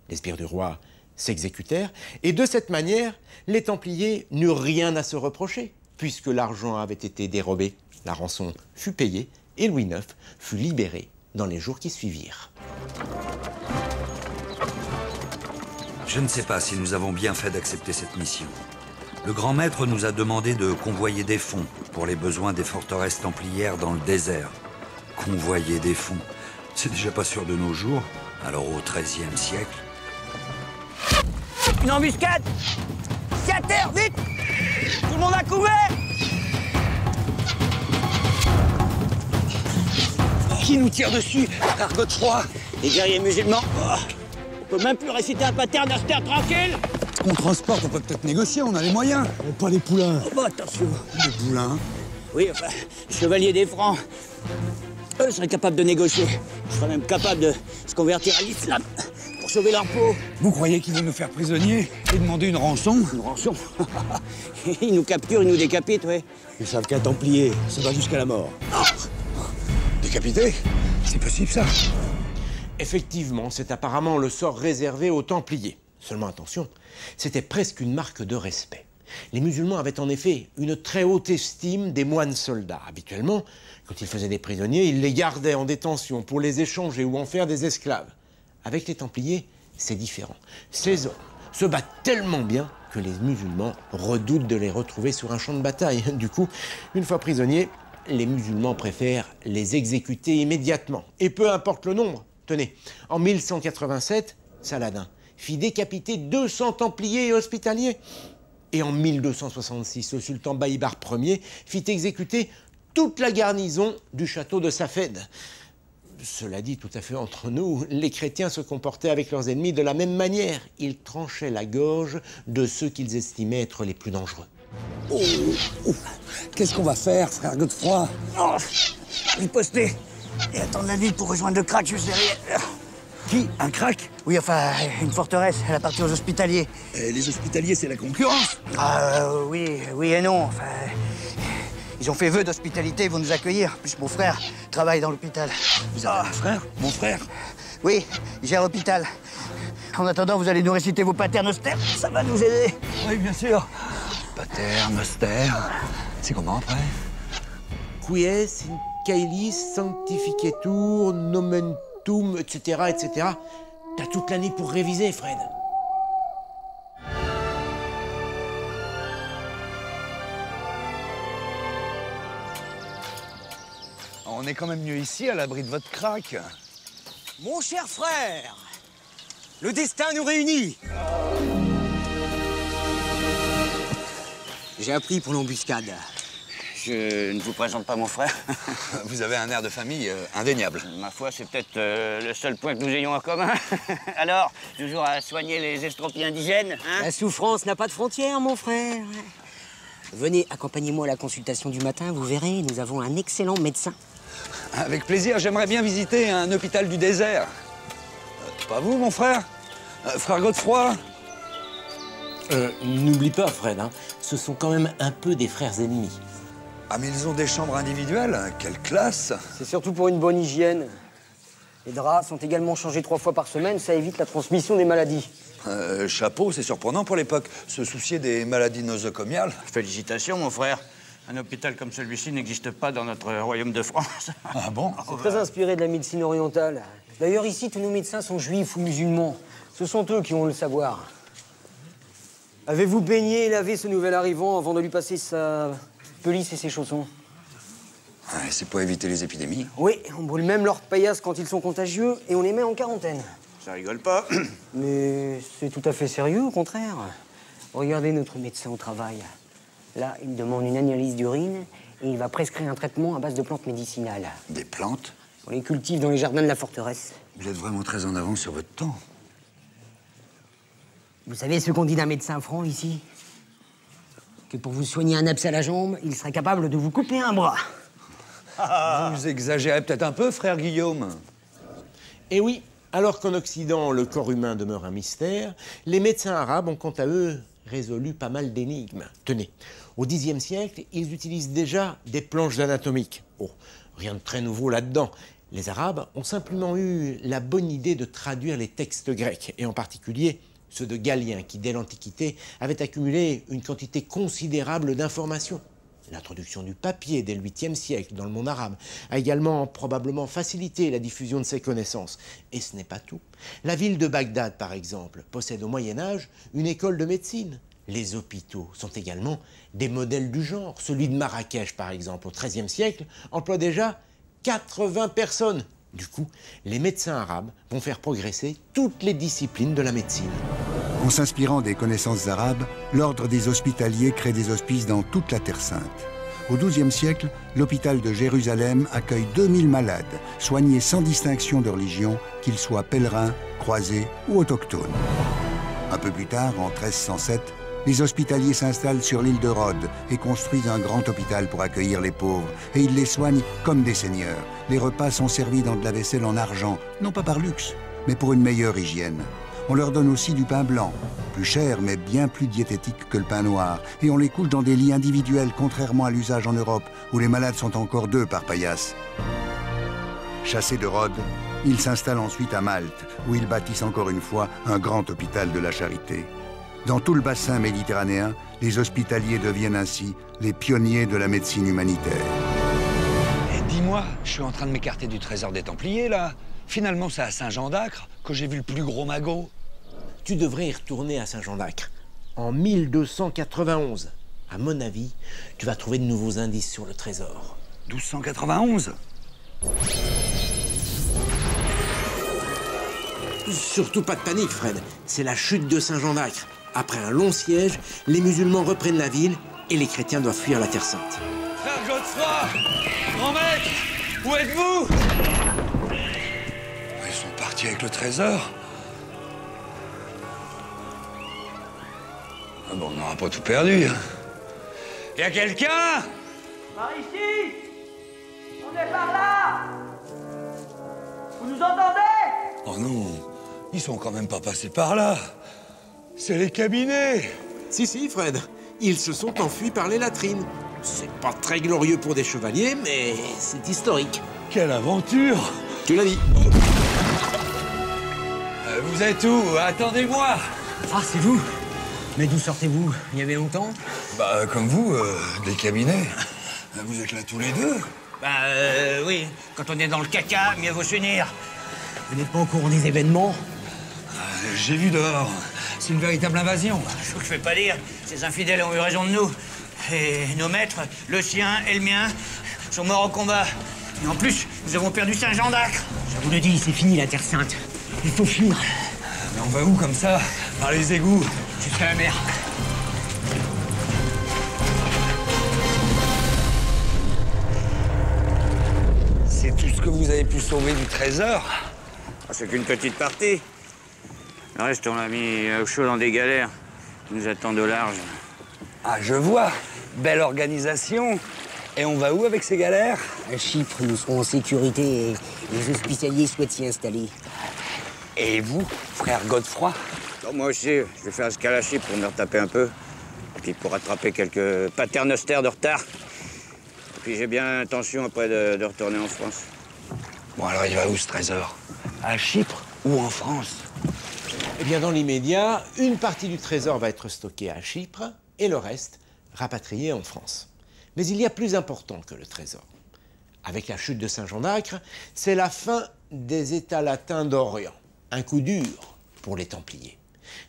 Les sbires du roi s'exécutèrent, et de cette manière, les Templiers n'eurent rien à se reprocher, puisque l'argent avait été dérobé. La rançon fut payée, et Louis IX fut libéré dans les jours qui suivirent. Je ne sais pas si nous avons bien fait d'accepter cette mission. Le grand maître nous a demandé de convoyer des fonds pour les besoins des forteresses templières dans le désert. Convoyer des fonds, c'est déjà pas sûr de nos jours, alors au XIIIe siècle. Une embuscade! C'est à terre, vite! Tout le monde à couvert! Qui nous tire dessus? Frère Godefroy! Les guerriers musulmans! Oh, on peut même plus réciter un paternoster tranquille! On transporte, on peut peut-être négocier, on a les moyens. Pas les poulains. Oh, bah, attention! Les poulains? Oui, enfin, chevalier des Francs. Eux seraient capables de négocier. Je serais même capable de se convertir à l'islam pour sauver leur peau. Vous croyez qu'ils vont nous faire prisonniers et demander une rançon? Une rançon? Ils nous capturent, ils nous décapitent, ouais. Ils savent qu'un Templier, ça va jusqu'à la mort. Décapité? C'est possible, ça? Effectivement, c'est apparemment le sort réservé aux Templiers. Seulement attention, c'était presque une marque de respect. Les musulmans avaient en effet une très haute estime des moines soldats. Habituellement, quand ils faisaient des prisonniers, ils les gardaient en détention pour les échanger ou en faire des esclaves. Avec les Templiers, c'est différent. Ces hommes se battent tellement bien que les musulmans redoutent de les retrouver sur un champ de bataille. Du coup, une fois prisonniers, les musulmans préfèrent les exécuter immédiatement. Et peu importe le nombre. Tenez, en 1187, Saladin fit décapiter 200 Templiers et hospitaliers. Et en 1266, le sultan Baïbar Ier fit exécuter toute la garnison du château de Safed. Cela dit, tout à fait entre nous, les chrétiens se comportaient avec leurs ennemis de la même manière. Ils tranchaient la gorge de ceux qu'ils estimaient être les plus dangereux. Oh, oh. Qu'est-ce qu'on va faire, frère Godefroy? Oh, riposter et attendre la nuit pour rejoindre le crack juste derrière. Qui? Un crack? Oui, enfin, une forteresse, elle appartient aux hospitaliers. Les hospitaliers, c'est la concurrence? Oui et non. Enfin, ils ont fait vœu d'hospitalité, ils vont nous accueillir. Plus mon frère travaille dans l'hôpital. Vous avez un frère? Mon frère? Oui, il gère l'hôpital. En attendant, vous allez nous réciter vos paternosters, ça va nous aider. Oui, bien sûr. Paternoster. C'est comment après? Quies in caelis sanctificetur nomentum, etc., etc. T'as toute l'année pour réviser, Fred. On est quand même mieux ici, à l'abri de votre crack. Mon cher frère, le destin nous réunit. J'ai appris pour l'embuscade. Je ne vous présente pas mon frère. Vous avez un air de famille indéniable. Ma foi, c'est peut-être le seul point que nous ayons en commun. Alors, toujours à soigner les estropiés indigènes, hein? La souffrance n'a pas de frontières, mon frère. Venez, accompagnez-moi à la consultation du matin, vous verrez, nous avons un excellent médecin. Avec plaisir, j'aimerais bien visiter un hôpital du désert. Pas vous, mon frère? Frère Godefroy? N'oublie pas, Fred, hein, ce sont quand même un peu des frères ennemis. Ah, mais ils ont des chambres individuelles? Quelle classe! C'est surtout pour une bonne hygiène. Les draps sont également changés 3 fois par semaine, ça évite la transmission des maladies. Chapeau, c'est surprenant pour l'époque. Se soucier des maladies nosocomiales. Félicitations, mon frère. Un hôpital comme celui-ci n'existe pas dans notre royaume de France. Ah bon? C'est très inspiré de la médecine orientale. D'ailleurs, ici, tous nos médecins sont juifs ou musulmans. Ce sont eux qui ont le savoir. Avez-vous baigné et lavé ce nouvel arrivant avant de lui passer sa pelisse et ses chaussons? C'est pour éviter les épidémies. Oui, on brûle même leurs paillasses quand ils sont contagieux et on les met en quarantaine. Ça rigole pas. Mais c'est tout à fait sérieux, au contraire. Regardez notre médecin au travail. Là, il demande une analyse d'urine et il va prescrire un traitement à base de plantes médicinales. Des plantes? On les cultive dans les jardins de la forteresse. Vous êtes vraiment très en avance sur votre temps. Vous savez ce qu'on dit d'un médecin franc ici? Que pour vous soigner un abcès à la jambe, il serait capable de vous couper un bras. Vous exagérez peut-être un peu, frère Guillaume. Eh oui, alors qu'en Occident, le corps humain demeure un mystère, les médecins arabes ont quant à eux résolu pas mal d'énigmes. Tenez, au Xe siècle, ils utilisent déjà des planches anatomiques. Oh, rien de très nouveau là-dedans. Les Arabes ont simplement eu la bonne idée de traduire les textes grecs, et en particulier ceux de Galien, qui dès l'Antiquité avaient accumulé une quantité considérable d'informations. L'introduction du papier dès le 8e siècle dans le monde arabe a également probablement facilité la diffusion de ces connaissances. Et ce n'est pas tout. La ville de Bagdad, par exemple, possède au Moyen-Âge une école de médecine. Les hôpitaux sont également des modèles du genre. Celui de Marrakech, par exemple, au XIIIe siècle, emploie déjà 80 personnes. Du coup, les médecins arabes vont faire progresser toutes les disciplines de la médecine. En s'inspirant des connaissances arabes, l'ordre des hospitaliers crée des hospices dans toute la Terre Sainte. Au XIIe siècle, l'hôpital de Jérusalem accueille 2000 malades, soignés sans distinction de religion, qu'ils soient pèlerins, croisés ou autochtones. Un peu plus tard, en 1307, les hospitaliers s'installent sur l'île de Rhodes et construisent un grand hôpital pour accueillir les pauvres. Et ils les soignent comme des seigneurs. Les repas sont servis dans de la vaisselle en argent, non pas par luxe, mais pour une meilleure hygiène. On leur donne aussi du pain blanc, plus cher mais bien plus diététique que le pain noir. Et on les couche dans des lits individuels, contrairement à l'usage en Europe, où les malades sont encore 2 par paillasse. Chassés de Rhodes, ils s'installent ensuite à Malte, où ils bâtissent encore une fois un grand hôpital de la charité. Dans tout le bassin méditerranéen, les hospitaliers deviennent ainsi les pionniers de la médecine humanitaire. Et dis-moi, je suis en train de m'écarter du trésor des Templiers, là. Finalement, c'est à Saint-Jean d'Acre que j'ai vu le plus gros magot. Tu devrais y retourner à Saint-Jean d'Acre, en 1291. À mon avis, tu vas trouver de nouveaux indices sur le trésor. 1291? Surtout pas de panique, Fred. C'est la chute de Saint-Jean d'Acre. Après un long siège, les musulmans reprennent la ville et les chrétiens doivent fuir la Terre Sainte. Frère Godefroy! Grand maître! Où êtes-vous? Ils sont partis avec le trésor. Ah bon, on n'aura pas tout perdu. Y a quelqu'un? Par ici! On est par là! Vous nous entendez? Oh non, ils sont quand même pas passés par là. C'est les cabinets. Si, Fred. Ils se sont enfuis par les latrines. C'est pas très glorieux pour des chevaliers, mais c'est historique. Quelle aventure! Tu l'as dit. Vous êtes où? Attendez-moi. Ah, c'est vous? Mais d'où sortez-vous? Il y avait longtemps? Bah, comme vous, des cabinets. Vous êtes là tous les deux? Oui. Quand on est dans le caca, mieux vaut s'unir. Vous n'êtes pas au courant des événements? J'ai vu dehors. C'est une véritable invasion. Je vous le fais pas dire. Ces infidèles ont eu raison de nous. Et nos maîtres, le sien et le mien, sont morts au combat. Et en plus, nous avons perdu Saint-Jean d'Acre. Je vous le dis, c'est fini la Terre Sainte. Il faut fuir. Mais on va où comme ça? Par les égouts? Jusqu'à la mer. C'est tout ce que vous avez pu sauver du trésor? C'est qu'une petite partie. Le reste, on l'a mis au chaud dans des galères qui nous attendent au large. Ah, je vois. Belle organisation. Et on va où avec ces galères? À Chypre, nous serons en sécurité et les hospitaliers souhaitent s'y installer. Et vous, frère Godefroy? Non, moi aussi, je vais faire escale à Chypre pour me retaper un peu. Et puis pour rattraper quelques paternosters de retard. Et puis j'ai bien l'intention après de retourner en France. Bon, alors il va où ce trésor? À Chypre ou en France? Eh bien, dans l'immédiat, une partie du trésor va être stockée à Chypre et le reste rapatrié en France. Mais il y a plus important que le trésor. Avec la chute de Saint-Jean d'Acre, c'est la fin des États latins d'Orient. Un coup dur pour les Templiers.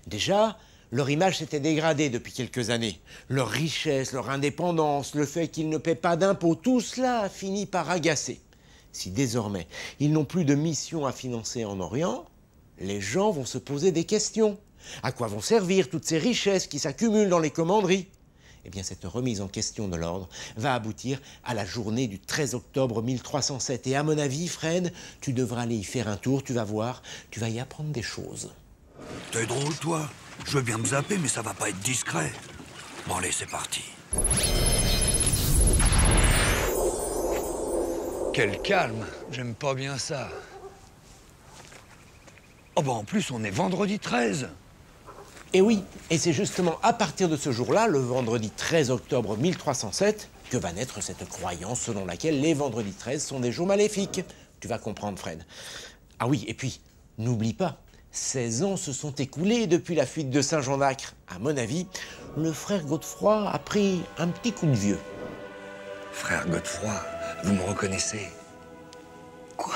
Déjà, leur image s'était dégradée depuis quelques années. Leur richesse, leur indépendance, le fait qu'ils ne paient pas d'impôts, tout cela a fini par agacer. Si désormais, ils n'ont plus de mission à financer en Orient, les gens vont se poser des questions. À quoi vont servir toutes ces richesses qui s'accumulent dans les commanderies? Eh bien, cette remise en question de l'ordre va aboutir à la journée du 13 octobre 1307. Et à mon avis, Fred, tu devras aller y faire un tour, tu vas voir, tu vas y apprendre des choses. T'es drôle, toi. Je veux bien me zapper, mais ça va pas être discret. Bon, allez, c'est parti. Quel calme. J'aime pas bien ça. Oh, bah en plus, on est vendredi 13. Et oui, et c'est justement à partir de ce jour-là, le vendredi 13 octobre 1307, que va naître cette croyance selon laquelle les vendredis 13 sont des jours maléfiques. Tu vas comprendre, Fred. Ah oui, et puis, n'oublie pas, 16 ans se sont écoulés depuis la fuite de Saint-Jean d'Acre. À mon avis, le frère Godefroy a pris un petit coup de vieux. Frère Godefroy, vous me reconnaissez? Quoi?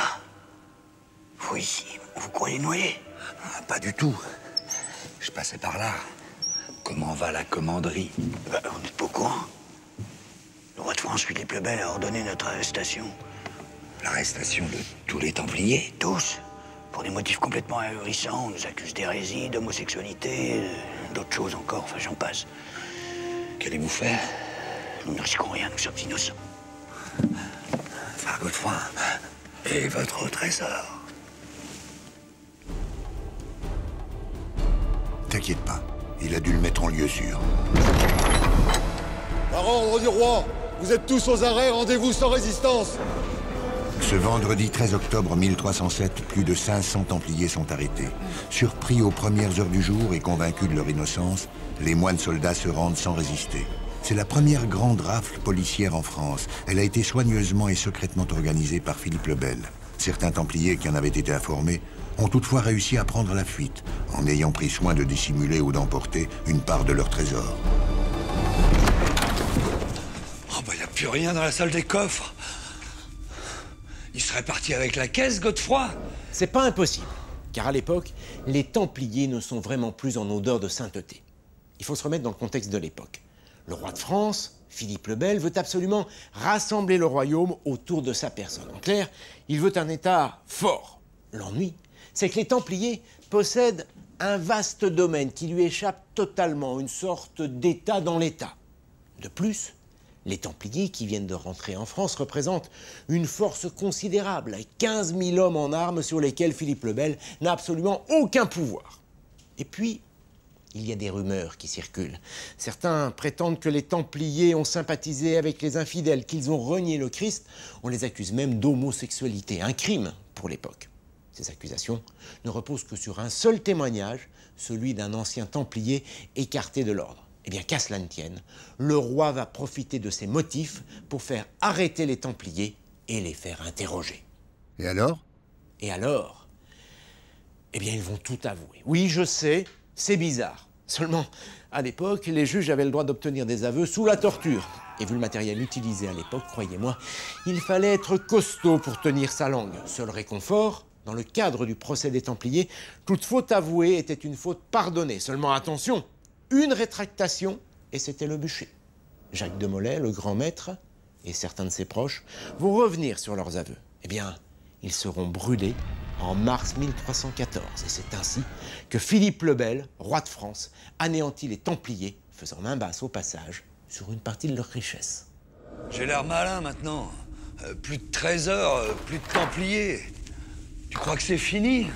Vous ici, vous croyez noyer? Ah, pas du tout. Je passais par là. Comment va la commanderie? Bah, vous n'êtes pas au courant. Le roi de France, Philippe le Bel, a ordonné notre arrestation. L'arrestation de tous les Templiers? Tous. Pour des motifs complètement ahurissants. On nous accuse d'hérésie, d'homosexualité, d'autres choses encore, enfin j'en passe. Qu'allez-vous faire? Nous ne risquons rien, nous sommes innocents. Frère Godefroy, et votre trésor? T'inquiète pas, il a dû le mettre en lieu sûr. Par ordre du roi, vous êtes tous aux arrêts, rendez-vous sans résistance. Ce vendredi 13 octobre 1307, plus de 500 Templiers sont arrêtés. Surpris aux premières heures du jour et convaincus de leur innocence, les moines soldats se rendent sans résister. C'est la première grande rafle policière en France. Elle a été soigneusement et secrètement organisée par Philippe le Bel. Certains Templiers qui en avaient été informés ont toutefois réussi à prendre la fuite, en ayant pris soin de dissimuler ou d'emporter une part de leur trésor. Oh bah, y a plus rien dans la salle des coffres. Il serait parti avec la caisse, Godefroy? C'est pas impossible, car à l'époque, les Templiers ne sont vraiment plus en odeur de sainteté. Il faut se remettre dans le contexte de l'époque. Le roi de France, Philippe le Bel, veut absolument rassembler le royaume autour de sa personne. En clair, il veut un État fort. L'ennui, c'est que les Templiers possèdent un vaste domaine qui lui échappe totalement, une sorte d'État dans l'État. De plus, les Templiers qui viennent de rentrer en France représentent une force considérable, 15 000 hommes en armes sur lesquels Philippe le Bel n'a absolument aucun pouvoir. Et puis, il y a des rumeurs qui circulent. Certains prétendent que les Templiers ont sympathisé avec les infidèles, qu'ils ont renié le Christ. On les accuse même d'homosexualité, un crime pour l'époque. Ces accusations ne reposent que sur un seul témoignage, celui d'un ancien Templier écarté de l'ordre. Eh bien, qu'à cela ne tienne, le roi va profiter de ces motifs pour faire arrêter les Templiers et les faire interroger. Et alors? Et alors? Eh bien, ils vont tout avouer. Oui, je sais, c'est bizarre. Seulement, à l'époque, les juges avaient le droit d'obtenir des aveux sous la torture. Et vu le matériel utilisé à l'époque, croyez-moi, il fallait être costaud pour tenir sa langue. Seul réconfort, dans le cadre du procès des Templiers, toute faute avouée était une faute pardonnée. Seulement, attention, une rétractation, et c'était le bûcher. Jacques de Molay, le grand maître, et certains de ses proches, vont revenir sur leurs aveux. Eh bien, ils seront brûlés en mars 1314. Et c'est ainsi que Philippe le Bel, roi de France, anéantit les Templiers, faisant main basse au passage sur une partie de leur richesse. J'ai l'air malin maintenant. Plus de trésors, plus de Templiers. Tu crois que c'est fini?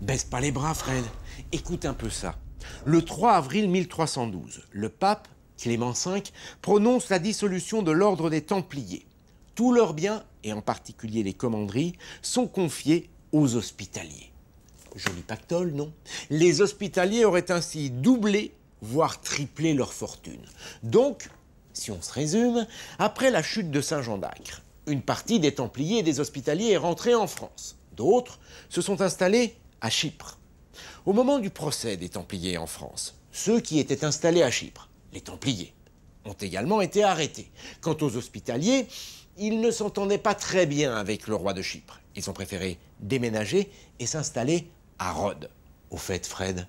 Baisse pas les bras, Fred. Écoute un peu ça. Le 3 avril 1312, le pape, Clément V, prononce la dissolution de l'ordre des Templiers. Tous leurs biens, et en particulier les commanderies, sont confiés aux hospitaliers. Joli pactole, non? Les hospitaliers auraient ainsi doublé, voire triplé leur fortune. Donc, si on se résume, après la chute de Saint-Jean d'Acre, une partie des Templiers et des Hospitaliers est rentrée en France. D'autres se sont installés à Chypre. Au moment du procès des Templiers en France, ceux qui étaient installés à Chypre, les Templiers, ont également été arrêtés. Quant aux Hospitaliers, ils ne s'entendaient pas très bien avec le roi de Chypre. Ils ont préféré déménager et s'installer à Rhodes. Au fait, Fred,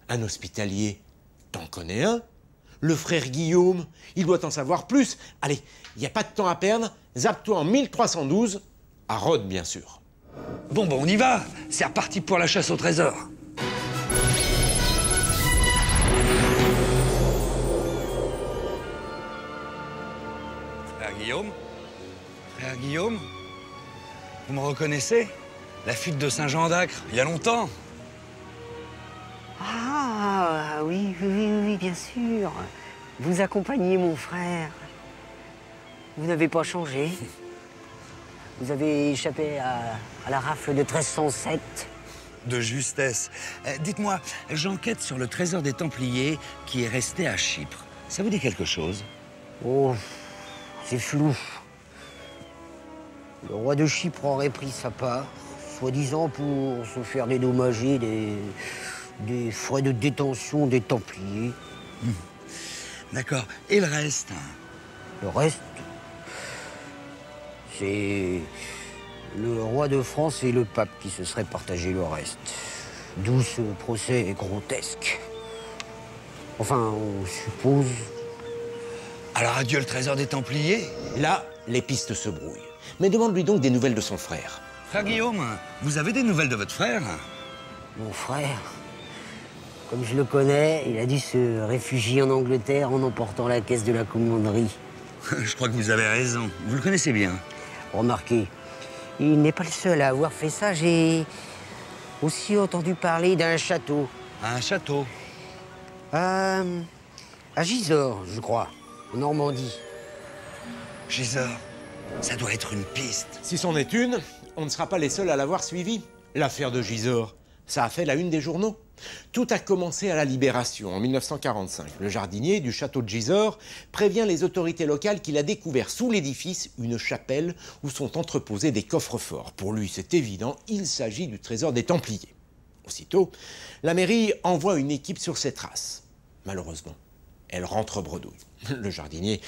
un Hospitalier, t'en connais un? Le frère Guillaume, il doit en savoir plus. Allez, il n'y a pas de temps à perdre, zappe-toi en 1312, à Rhodes, bien sûr. Bon, on y va. C'est reparti pour la chasse au trésor. Frère Guillaume, vous me reconnaissez? La fuite de Saint-Jean d'Acre, il y a longtemps. Ah, oui, bien sûr. Vous accompagnez mon frère. Vous n'avez pas changé. Vous avez échappé à la rafle de 1307. De justesse. Dites-moi, j'enquête sur le trésor des Templiers qui est resté à Chypre. Ça vous dit quelque chose? Oh, c'est flou. Le roi de Chypre aurait pris sa part, soi-disant pour se faire dédommager des frais de détention des Templiers. D'accord. Et le reste? Le reste, c'est le roi de France et le pape qui se seraient partagé le reste. D'où ce procès grotesque. Enfin, on suppose... Alors adieu le trésor des Templiers? Là, les pistes se brouillent. Mais demande-lui donc des nouvelles de son frère. Frère Guillaume, vous avez des nouvelles de votre frère? Mon frère, comme je le connais, il a dû se réfugier en Angleterre en emportant la caisse de la commanderie. Je crois que vous avez raison. Vous le connaissez bien. Remarquez, il n'est pas le seul à avoir fait ça. J'ai aussi entendu parler d'un château. Un château? À Gisors, je crois, en Normandie. Gisors, ça doit être une piste. Si c'en est une, on ne sera pas les seuls à l'avoir suivi. L'affaire de Gisors, ça a fait la une des journaux. Tout a commencé à la Libération, en 1945. Le jardinier du château de Gisors prévient les autorités locales qu'il a découvert sous l'édifice une chapelle où sont entreposés des coffres-forts. Pour lui, c'est évident, il s'agit du trésor des Templiers. Aussitôt, la mairie envoie une équipe sur ses traces. Malheureusement, elle rentre bredouille. Le jardinier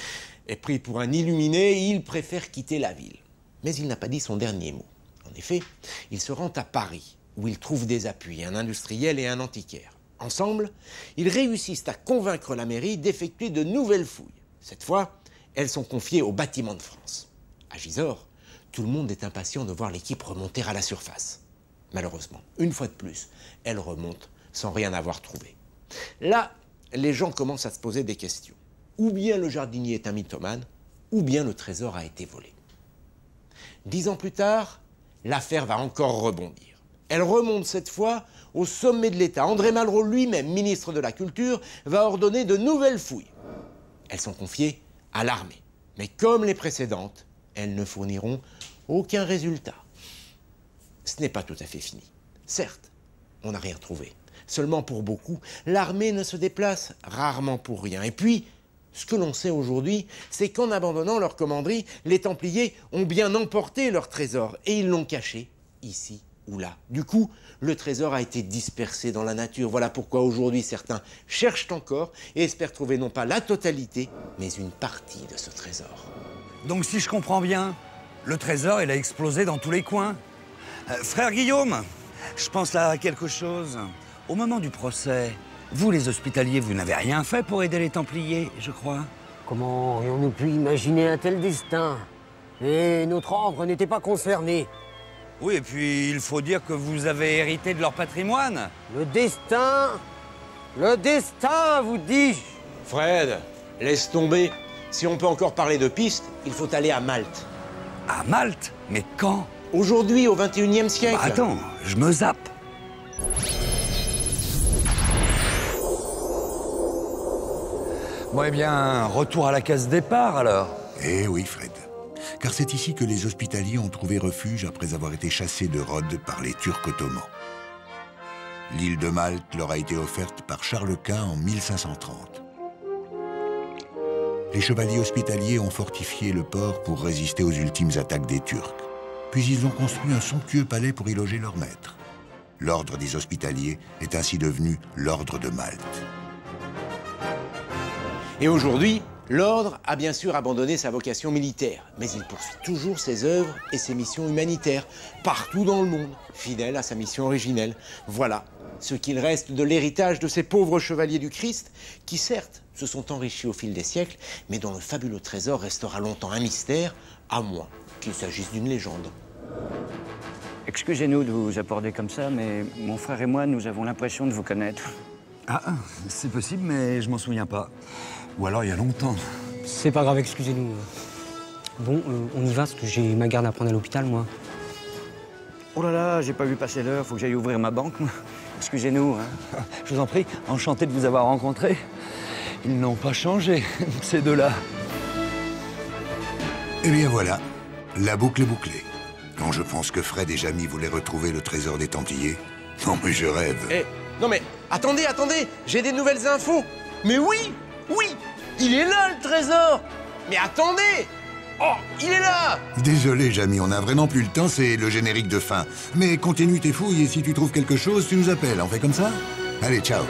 est pris pour un illuminé et il préfère quitter la ville. Mais il n'a pas dit son dernier mot. En effet, il se rend à Paris, où il trouve des appuis, un industriel et un antiquaire. Ensemble, ils réussissent à convaincre la mairie d'effectuer de nouvelles fouilles. Cette fois, elles sont confiées au Bâtiment de France. À Gisors, tout le monde est impatient de voir l'équipe remonter à la surface. Malheureusement, une fois de plus, elle remonte sans rien avoir trouvé. Là, les gens commencent à se poser des questions. Ou bien le jardinier est un mythomane, ou bien le trésor a été volé. 10 ans plus tard, l'affaire va encore rebondir. Elle remonte cette fois au sommet de l'État. André Malraux lui-même, ministre de la Culture, va ordonner de nouvelles fouilles. Elles sont confiées à l'armée. Mais comme les précédentes, elles ne fourniront aucun résultat. Ce n'est pas tout à fait fini. Certes, on n'a rien trouvé. Seulement pour beaucoup, l'armée ne se déplace rarement pour rien. Et puis, ce que l'on sait aujourd'hui, c'est qu'en abandonnant leur commanderie, les Templiers ont bien emporté leur trésor et ils l'ont caché ici ou là. Du coup, le trésor a été dispersé dans la nature. Voilà pourquoi aujourd'hui certains cherchent encore et espèrent trouver non pas la totalité, mais une partie de ce trésor. Donc si je comprends bien, le trésor, il a explosé dans tous les coins. Frère Guillaume, je pense là à quelque chose. Au moment du procès, vous les Hospitaliers, vous n'avez rien fait pour aider les Templiers, je crois. Comment aurions-nous pu imaginer un tel destin? Et notre ordre n'était pas concerné. Oui, et puis il faut dire que vous avez hérité de leur patrimoine. Le destin, vous dis-je. Fred, laisse tomber. Si on peut encore parler de pistes, il faut aller à Malte. À Malte? Mais quand? Aujourd'hui, au XXIe siècle. Bah attends, je me zappe. Bon, eh bien, retour à la case départ, alors. Eh oui, Fred. Car c'est ici que les Hospitaliers ont trouvé refuge après avoir été chassés de Rhodes par les Turcs ottomans. L'île de Malte leur a été offerte par Charles Quint en 1530. Les chevaliers hospitaliers ont fortifié le port pour résister aux ultimes attaques des Turcs. Puis ils ont construit un somptueux palais pour y loger leur maître. L'ordre des Hospitaliers est ainsi devenu l'ordre de Malte. Et aujourd'hui, l'ordre a bien sûr abandonné sa vocation militaire, mais il poursuit toujours ses œuvres et ses missions humanitaires, partout dans le monde, fidèle à sa mission originelle. Voilà ce qu'il reste de l'héritage de ces pauvres chevaliers du Christ, qui certes se sont enrichis au fil des siècles, mais dont le fabuleux trésor restera longtemps un mystère, à moins qu'il s'agisse d'une légende. Excusez-nous de vous aborder comme ça, mais mon frère et moi, nous avons l'impression de vous connaître. Ah, c'est possible, mais je m'en souviens pas. Ou alors il y a longtemps. C'est pas grave, excusez-nous. Bon, on y va, parce que j'ai ma garde à prendre à l'hôpital, moi. Oh là là, j'ai pas vu passer l'heure, faut que j'aille ouvrir ma banque, moi. Excusez-nous, hein. Je vous en prie, enchanté de vous avoir rencontré. Ils n'ont pas changé, ces deux-là. Eh bien voilà, la boucle est bouclée. Quand je pense que Fred et Jamie voulaient retrouver le trésor des Templiers, non mais je rêve. Eh, non mais, attendez, j'ai des nouvelles infos. Mais oui, il est là le trésor. Mais attendez, oh, il est là. Désolé Jamie, on n'a vraiment plus le temps, c'est le générique de fin. Mais continue tes fouilles et si tu trouves quelque chose, tu nous appelles, on fait comme ça? Allez, ciao.